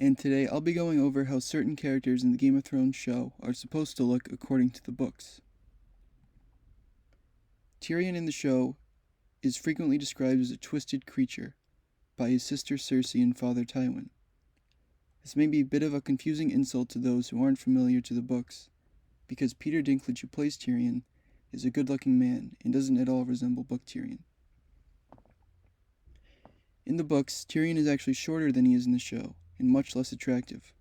and today I'll be going over how certain characters in the Game of Thrones show are supposed to look according to the books. Tyrion in the show is frequently described as a twisted creature by his sister Cersei and father Tywin. This may be a bit of a confusing insult to those who aren't familiar to the books, because Peter Dinklage, who plays Tyrion, is a good-looking man and doesn't at all resemble book Tyrion. In the books, Tyrion is actually shorter than he is in the show, and much less attractive.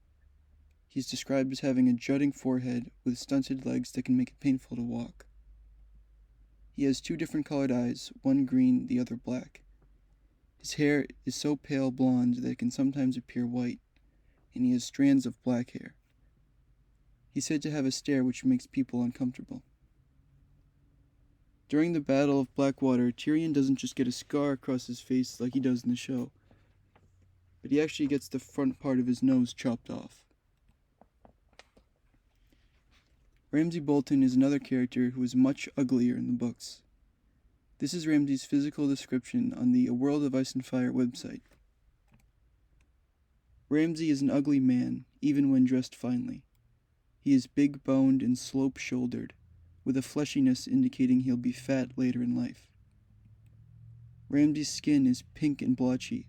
He's described as having a jutting forehead with stunted legs that can make it painful to walk. He has 2 different colored eyes, one green, the other black. His hair is so pale blonde that it can sometimes appear white, and he has strands of black hair. He's said to have a stare which makes people uncomfortable. During the Battle of Blackwater, Tyrion doesn't just get a scar across his face like he does in the show, but he actually gets the front part of his nose chopped off. Ramsay Bolton is another character who is much uglier in the books. This is Ramsay's physical description on the A World of Ice and Fire website. Ramsay is an ugly man, even when dressed finely. He is big-boned and slope-shouldered, with a fleshiness indicating he'll be fat later in life. Ramsay's skin is pink and blotchy,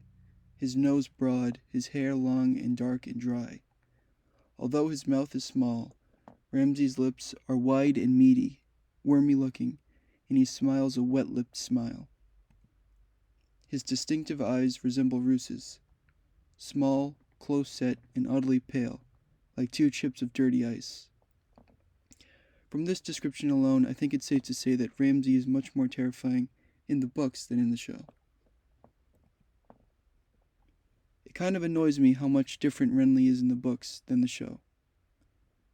his nose broad, his hair long and dark and dry. Although his mouth is small, Ramsay's lips are wide and meaty, wormy-looking, and he smiles a wet-lipped smile. His distinctive eyes resemble Roos's, small, close-set, and oddly pale, like 2 chips of dirty ice. From this description alone, I think it's safe to say that Ramsay is much more terrifying in the books than in the show. It kind of annoys me how much different Renly is in the books than the show.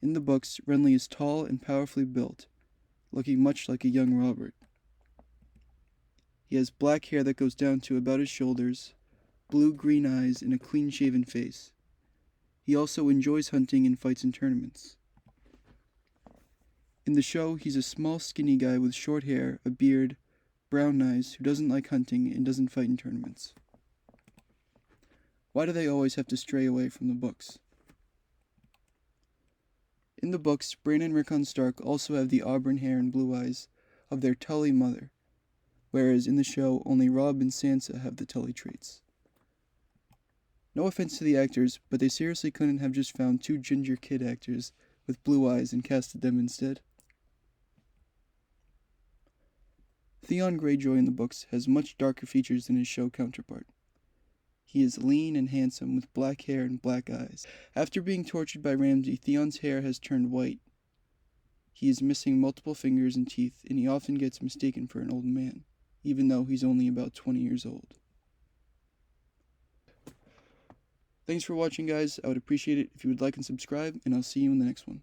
In the books, Renly is tall and powerfully built, looking much like a young Robert. He has black hair that goes down to about his shoulders, blue-green eyes, and a clean-shaven face. He also enjoys hunting and fights in tournaments. In the show, he's a small, skinny guy with short hair, a beard, brown eyes, who doesn't like hunting and doesn't fight in tournaments. Why do they always have to stray away from the books? In the books, Bran and Rickon Stark also have the auburn hair and blue eyes of their Tully mother, whereas in the show, only Robb and Sansa have the Tully traits. No offense to the actors, but they seriously couldn't have just found 2 ginger kid actors with blue eyes and casted them instead. Theon Greyjoy in the books has much darker features than his show counterpart. He is lean and handsome with black hair and black eyes. After being tortured by Ramsay, Theon's hair has turned white. He is missing multiple fingers and teeth, and he often gets mistaken for an old man, even though he's only about 20 years old. Thanks for watching, guys. I would appreciate it if you would like and subscribe, and I'll see you in the next one.